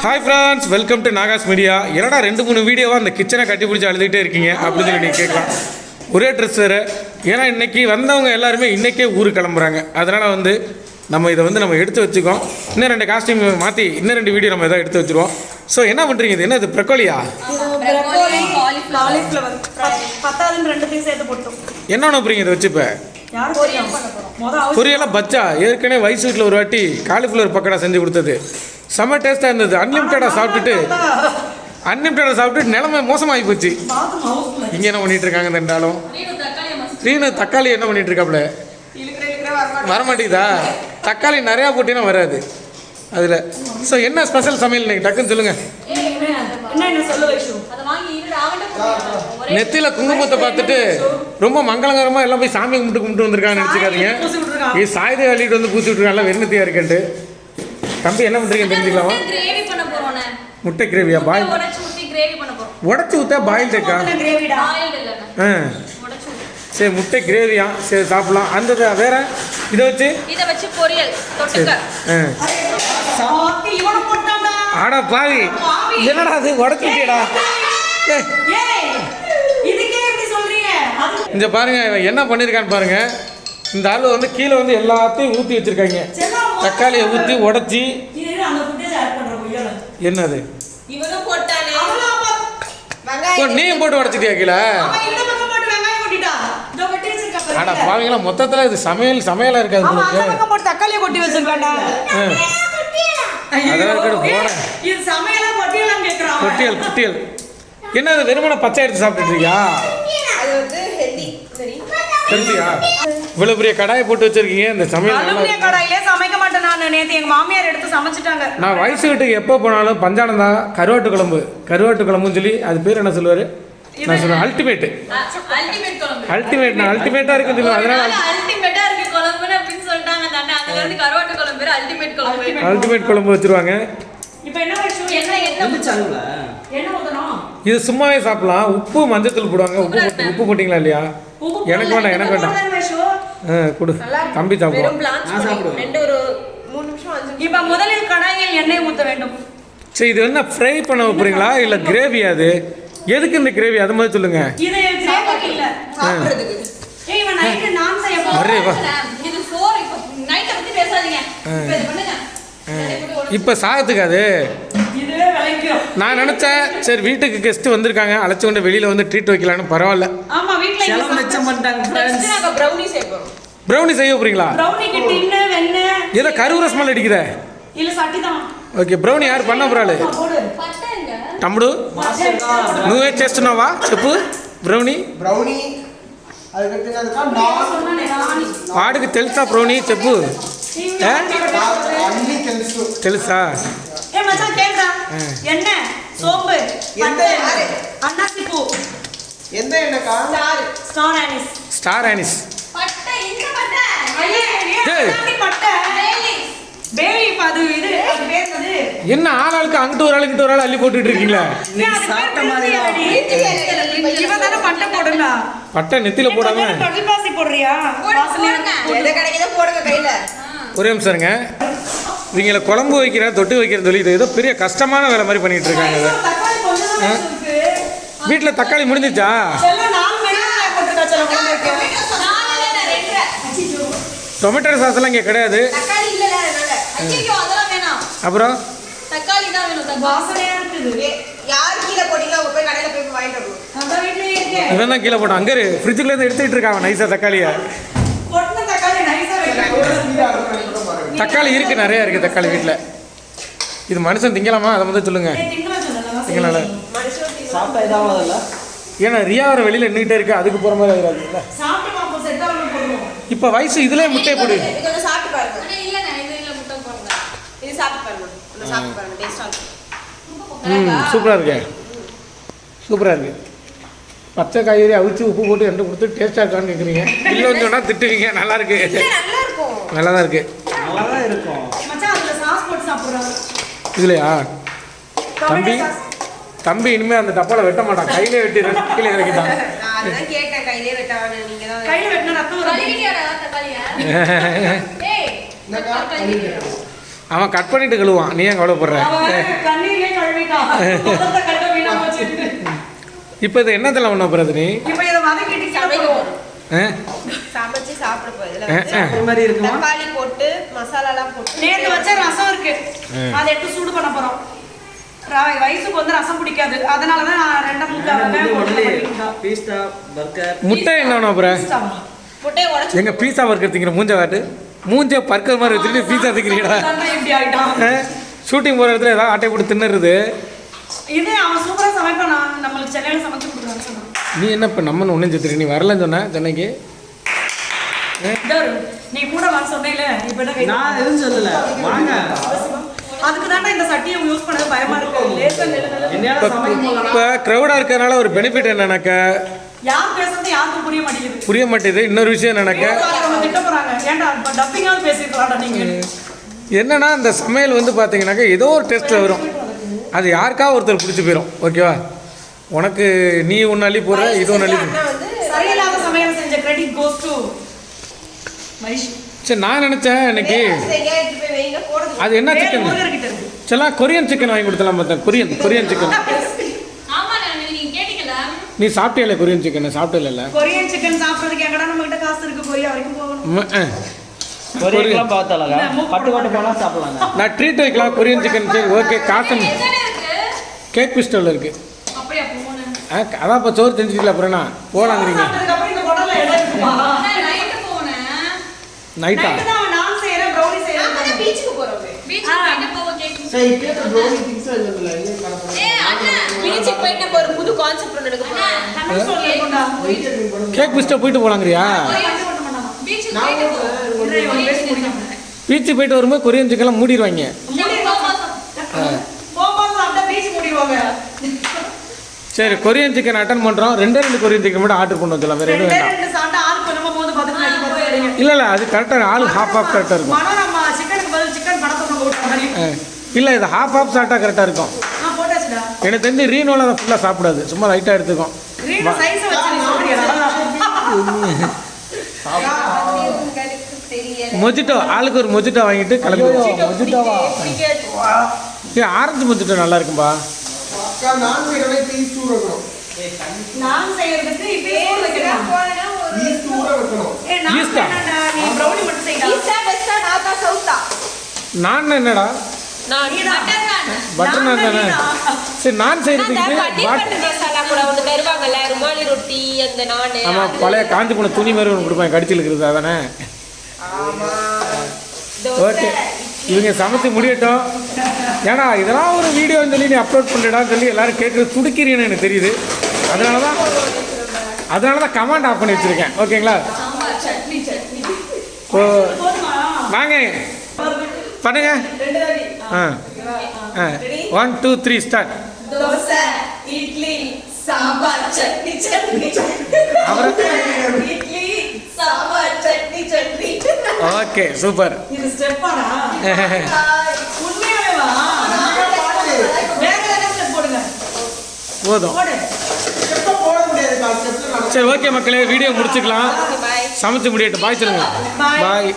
Hi friends, welcome to Nahash media. என்னடா 2-3 வீடியோவாக அந்த கிச்சனை கட்டி பிடிச்சி அழுதுகிட்டே இருக்கீங்க அப்படின்னு சொல்லி நீங்கள் கேட்கலாம். ஒரே ட்ரெஸ் வேறு. ஏன்னா இன்றைக்கி வந்தவங்க எல்லாருமே இன்றைக்கே ஊருக்கு கிளம்புறாங்க. அதனால் நம்ம இதை நம்ம எடுத்து வச்சுக்கோம். இன்னும் 2 காஸ்டியூம் மாற்றி இன்னும் 2 வீடியோ நம்ம எதாவது எடுத்து வச்சுருவோம். ஸோ என்ன பண்ணுறீங்க? இது என்ன, இது ப்ரொக்கோலியா? என்ன அனுப்புறீங்க இதை வச்சு? இப்போ பொரியெல்லாம் பச்சா ஏற்கனவே வயசு வீட்டில் ஒரு வாட்டி காலிஃப்ளவர் பக்கடா செஞ்சு கொடுத்தது செம்ம டேஸ்ட்டாக இருந்தது. அன்லிமிட்டடாக சாப்பிட்டுட்டு நிலைமை மோசமாகி போச்சு. இங்கே என்ன பண்ணிகிட்டு இருக்காங்க? ரெண்டாலும் ரீனு தக்காளி என்ன பண்ணிகிட்டு இருக்காப்புல? வரமாட்டேங்குதா? தக்காளி நிறையா போட்டினா வராது அதில். ஸோ என்ன ஸ்பெஷல் சமையல் இன்னைக்கு? டக்குன்னு சொல்லுங்கள். நெத்தியில் குங்குமத்தை பார்த்துட்டு ரொம்ப மங்களகரமாக எல்லாம் போய் சாமி கும்பிட்டு வந்திருக்காங்கன்னு நினச்சிக்காதீங்க. இது சாயுத அள்ளிட்டு வந்து பூச்சி விட்டுருக்காங்க வெறுநெத்தியாக இருக்கேன்ட்டு. தம்பி என்ன பண்ணுறீங்க தெரிஞ்சுக்கலாமா? முட்டை கிரேவியா? பாயில் உடச்சி ஊற்றா பாயில் இருக்கா? சரி, முட்டை கிரேவியா? சரி, சாப்பிடலாம். அந்த வேற இதை வச்சு பொரியல். ஆடா பாவி, என்னடா அது உடச்சி ஊற்றியடா? இங்க பாருங்க என்ன பண்ணியிருக்கான்னு பாருங்க. இந்த ஆள் கீழே எல்லாத்தையும் ஊற்றி வச்சிருக்காங்க. தக்காளியை ஊற்றி உடச்சி என்னது நீயும் போட்டு உடச்சிட்டியா கீழே? ஆடா பாவீங்களா, மொத்தத்தில் இது சமையலா இருக்காது. தக்காளியை கொட்டி வச்சிருக்காண்டா. பொட்டியல் என்ன வெறுமனை பச்சை எடுத்து சாப்பிட்டுட்டு இருக்கியா? ஹெல்த்தியா? இவ்வளவு பெரிய கடாயை போட்டு வச்சிருக்கீங்க. இந்த சமையல் கடாயிலே சமைக்க மாட்டேன் நான். நேத்து எங்க மாமியார் எடுத்து சமைச்சிட்டாங்க. நான் வயசு வீட்டுக்கு எப்போ போனாலும் பஞ்சானந்தா கருவாட்டு குழம்புன்னு சொல்லி, அது பேர் என்ன சொல்லுவாரு? நான் சொல்லுவேன் அல்டிமேட். நான் அல்டிமேட்டா இருக்குன்னு சொல்லுவேன். அதனால அல்டிமேட் குழம்பு வச்சிருவாங்க. இது சும்மாவே சாப்பிடலாம். உப்பு மஞ்சத்தூள் போடுவாங்க. உப்பு போட்டிங்களா இல்லையா? எனக்கு வேண்டாம். கொடு தம்பி சாப்பிடுவோம். இப்ப முதலில் கடாயில் எண்ணெய் ஊற்ற வேண்டும். சரி, இது என்ன ஃப்ரை பண்ண போறீங்களா இல்ல கிரேவி? அது எதுக்கு இந்த கிரேவி? அது மாதிரி சொல்லுங்க. இது கிரேவி இல்ல, சாப்பிடுறதுக்கு. ஏய், இவன் நைட் நான் செய்ய போறேன். இது சோறு. இப்ப நைட் பத்தி பேசாதீங்க. இப்ப இது பண்ணுங்க. இப்ப சாதத்துக்கு அது இதுவே விளைக்கும். நான் நினைச்சேன் சரி வீட்டுக்கு கெஸ்ட் வந்திருக்காங்க, அழைச்சு கொண்டு வெளியில ட்ரீட் வைக்கலாம்னு. பரவாயில்ல. ஆமா, வீட்ல எல்லாம் மிச்சம் பண்ணிட்டாங்க फ्रेंड्स. நாங்க ப்ரௌனி செய்ய போறோம். ப்ரௌனி செய்ய போறீங்களா? ப்ரௌனிக்கு டின்னு வெண்ணெ ஏதோ கருவுற ஸ்மெல் அடிக்குதே. இல்ல சட்டி தான். ఓకే, బ్రౌనీ యారు పన్న బ్రాలు తమ్ముడు నువ్వే చేస్తున్నావా? చెప్పు. బ్రౌనీ వాడికి తెలుసా బ్రౌనీ? చెప్పు. తెలుసా? స్టార్ ఆనిస్. என்ன ஆளாளுக்கு அங்கிட்டு ஒரு ஆளுக்கு ஒரு ஆள் அள்ளி போட்டுட்டு இருக்கீங்களா? பட்டை நெத்தில போடாம ஒரே நிமிஷம் இருங்க. இவங்களை குழம்பு வைக்கிற தொட்டு வைக்கிறேன்னு சொல்லி ஏதோ பெரிய கஷ்டமான வேலை மாதிரி பண்ணிட்டு இருக்காங்க. வீட்டில் தக்காளி முடிஞ்சிச்சா? டொமேட்டோ சாஸ் எல்லாம் இங்கே கிடையாது. அப்புறம் தக்காளி தான் வேணும். வாசனையா இருக்குது. யார் கீழ போடிங்க? அவங்க போய் கடையில போய் வாங்கிட்டு வரணும். அத வீட்லயே இருக்கு. இவன் தான் கீழ போட்டான். அங்க ஃப்ரிட்ஜ்ல இருந்து எடுத்துட்டு இருக்கான் நைஸா தக்காளியை. பொட்டன தக்காளி நைஸா வைக்கணும். தக்காளி இருக்கு, நிறைய இருக்கு தக்காளி வீட்ல. இது மனுஷன் திங்கலாமா? அதை வந்து சொல்லுங்க. திங்கலாம்ல. சாப்பிட்டா இதாவல இல்ல. ஏன்னா ரியா வர வெளியில நின்னுட்டே இருக்கு, அதுக்கு போற மாதிரி ஆயிராது இல்ல. சாப்பிட்டு பாப்போம், செட் ஆகணும் போடுவோம். இப்ப வயசு இதுலயே முட்டை போடு. கொஞ்சம் சாப்பிட்டு பாருங்க. அண்ணே இல்லங்க, இதுல முட்டை போடுங்க. இது சாப்பிட்டு பாருங்க. நான் சாப்பிட்டு பாருங்க, டேஸ்டா இருக்கு. சூப்பரா இருக்கு. சூப்பரா இருக்கு. பச்சை காய்கறி அவிச்சு உப்பு போட்டு ரெண்டு கொடுத்து டேஸ்டா இருக்கான்னு கேக்குறீங்க. இல்லன்னு சொன்னா திட்டுவீங்க. நல்லா இருக்கு. நல்லா இருக்கும். நல்லா தான் இருக்கு. மச்சான் அதுல சாஸ் போட்டு சாப்பிடுறாங்க. இதுலயா? தம்பி இனிமே அந்த டப்பால வெட்ட மாட்டான், கையிலே வெட்டி கீழே இறக்கிட்டான். நான் அதான் கேட்டேன், கையிலே வெட்டாத. நீங்க தான் கையில வெட்டினா ரத்தம் வரும். கழுவிட்டியாடா தக்காளியா? ஏய், அவன் கட் பண்ணிட்டு கழுவான், நீ ஏன் கவலைப்படுற? கண்ணீர்லயே கழுவிட்டான். முதல்ல கட்ட வீணா போச்சுட்டு. இப்போ இது என்னத்தில் பண்ண போகிறது நீ? இப்ப இதை வதக்கிட்டு சமைக்கணும். சமைச்சு சாப்பிட போகுது. ஒரு மாதிரி இருக்குமா? தக்காளி போட்டு மசாலாலாம் போட்டு நேத்து வச்ச ரசம் இருக்கு, அதை எடுத்து சூடு பண்ண போறோம். வயசுக்கு வந்து ரசம் பிடிக்காது, அதனாலதான் நான் 2 3 பீஸ்டா பர்கர் முட்டை என்ன பண்ண போகிற? முட்டையை உடைச்சு எங்கள் பீஸா பர்கர் திங்கிற மூஞ்ச காட்டு. மூஞ்ச பர்கர் மாதிரி வச்சுட்டு பீஸா திங்கிறீங்களா? இப்படி ஆயிட்டான். ஷூட்டிங் போகிற இடத்துல ஏதாவது ஆட்டை போட்டு தின்னுறது. இது அவன் சூப்பரா சமைப்பான். நான் நம்மளுக்கு சென்னையில சமைச்சு கொடுக்குறான்னு சொன்னான். நீ என்ன இப்போ நம்மன்னு ஒன்றும் செத்துரு, நீ வரலன்னு சொன்ன சென்னைக்கு. நீ கூட வர சொன்னேல, இப்ப என்ன கை- நான் எதுவும் சொல்லல. வாங்க. அதுக்கு தாண்டா இந்த சட்டியை யூஸ் பண்ணது பயமா இருக்கு. லேசா நெல்லு என்னையால சமைக்க போகலாம். இப்போ க்ரௌடாக இருக்கிறதுனால ஒரு பெனிஃபிட் என்னன்னாக்க யார் பேசுறது யாருக்கும் புரிய மாட்டேங்குது. புரிய மாட்டேது. இன்னொரு விஷயம் என்னன்னாக்க அவங்க திட்ட போறாங்க. ஏன்டா இப்ப டப்பிங்காவது பேசிருக்கலாம்டா நீங்க. என்னன்னா இந்த சமையல் வந்து பார்த்தீங்கன்னாக்கா ஏதோ ஒரு டேஸ்ட்டில் வரும். அது யாருக்காவது ஒருத்தர் பிடிச்சி போயிடும். ஓகேவா? உனக்கு நீ ஒன்று அள்ளி போடுற, இது ஒன்று அள்ளி போடுற. அண்ணா வந்து சரியில்லாத சமையல் செஞ்ச கிரெடிட் கோஸ் டு வைஷ். சரி, நான் நினச்சேன் இன்னைக்கு எங்கேயா எடுத்து போய் வைங்க போடுறது. அது என்ன சிக்கன்? முருகர் கிட்ட இருக்கு. சரி, கொரியன் சிக்கன் வாங்கி கொடுத்தலாம் பார்த்தேன். Korean chicken. ஆமா நீங்க கேட்டீங்களா? நீ சாப்பிட்டியல கொரியன் சிக்கன்? சாப்பிட்டல. கொரியன் சிக்கன் சாப்பிடுறதுக்கு எங்கடா நம்ம கிட்ட காசு இருக்கு? கொரியா வரைக்கும் போகணும். கொரியன்லாம் பார்த்தாலங்க பட்டு கொட்டு போனா சாப்பிடலாங்க. நான் ட்ரீட் வைக்கலாம் கொரியன் சிக்கன். சரி, ஓகே. காட்டன் கேக் பிஸ்டல் இருக்கு. அப்படியே போனேன். அதான் இப்போ சோறு தெரிஞ்சுக்கல. அப்புறம் என்ன போகலாங்கிறீங்க? சாப்பிட்டதுக்கு அப்புறம் இந்த குடல்ல இடம் இருக்குமா? நைட்டு போனேன். நைட்டா? நைட்டு தான் நான் செய்யறேன், ப்ரௌனி நாம செய்யறேன். தான் பீச்சுக்கு போறோம். பீச்சுக்கு போயிட்டு போக கேக்கு. சரி, இப்போ ப்ரோனி திங்ஸ் இல்ல. இங்க கடை. ஏய் அண்ணா, பீச்சுக்கு போயிட்டு நம்ம ஒரு புது கான்செப்ட் ஒன்று எடுக்க போறோம். தமிழ் சொல்லிருக்கோம்டா. கேக் பிஸ்டல் போயிட்டு போகலாங்கிறியா? பீச்சுக்கு போயிட்டு போ. பீச்சு போயிட்டு வரும்போது கொரியன் சிக்கன்லாம் மூடிடுவாங்க. போகும்போது சாப்பிட்டா பீச் மூடிடுவாங்க. சரி, கொரியன் சிக்கன் அட்டன் பண்ணுறோம். 2 கொரியன் சிக்கன் மட்டும் ஆர்டர் பண்ண வச்சலாம். வேறு எதுவும் வேண்டாம். 2 சாப்பிட்டா ஆளுக்கு என்னமோ போது பார்த்துட்டு இல்லை அது கரெக்டாக ஆளு ஹாஃப் கரெக்டாக இருக்கும். மனம் நம்ம சிக்கனுக்கு பதில் சிக்கன் படத்தை நம்ம விட்ட மாதிரி. இல்லை இது ஹாஃப் சாப்பிட்டா கரெக்டாக இருக்கும். போட்டாச்சுடா. எனக்கு தெரிஞ்சு ரீனோவில் அதை ஃபுல்லாக சாப்பிடாது, சும்மா லைட்டாக எடுத்துக்கும். ரீனு சைஸ் வச்சு நீ சொல்றியா? உங்களுக்கு தெரியல. மொஜிட்டோ, ஆளுக்கு ஒரு மொஜிட்டோ வாங்கிட்டு கிளம்பி. மொஜிட்டோவா? ஏ ஆரஞ்சு மொஜிட்டோ நல்லா இருக்கும்பா. நான் செய்யறதுக்கு இப்பயே சோறு வைக்கிறேன். போனா ஒரு ஏய் நான் ஈஸ்டா? வேணாம்டா, நீ ப்ரௌனி மட்டும் செய்டா. ஈஸ்டா வெஸ்டா நார்த்தா சவுத்தா. நான் என்னடா நான் பட்டர் நான் தானே. சரி, நான் செய்யறதுக்கு பன்னீர் பட்டர் மசாலா கூட ஒன்று தருவாங்கல்ல, ருமாலி ரொட்டி அந்த நானு. ஆமாம், பழைய காஞ்சி போன துணி மாதிரி ஒன்று கொடுப்பேன் கடிச்சில் இருக்கிறது, அதானே? ஆமா. ஓகே, இவங்க சமைச்சு முடியட்டும். ஏன்னா இதெல்லாம் ஒரு வீடியோன்னு சொல்லி நீ அப்லோட் பண்ணிடான்னு சொல்லி எல்லாரும் கேட்குறது துடிக்கிறீன்னு எனக்கு தெரியுது. அதனால தான் கமாண்ட் ஆஃப் பண்ணி வச்சுருக்கேன். ஓகேங்களா? ஓ வாங்க பண்ணுங்க. ஆ 1 2 3 ஸ்டார்ட். தோசை, இட்லி, சாம்பார், சட்னி சட்னி. அப்புறம் இட்லி, சாம்பார், சட்னி சட்னி. Okay, super. இது ஸ்டெப்பாடா? உண்மையாவே வா. வேற ஏதாவது ஸ்டெப் போடுங்க. போதும். போடு. போட முடியாது. சரி, ஓகே மக்களே, வீடியோ முடிச்சுக்கலாம். பாய். சமைச்சு முடியட்டும். பாய் சொல்லுங்க. Bye. பாய்.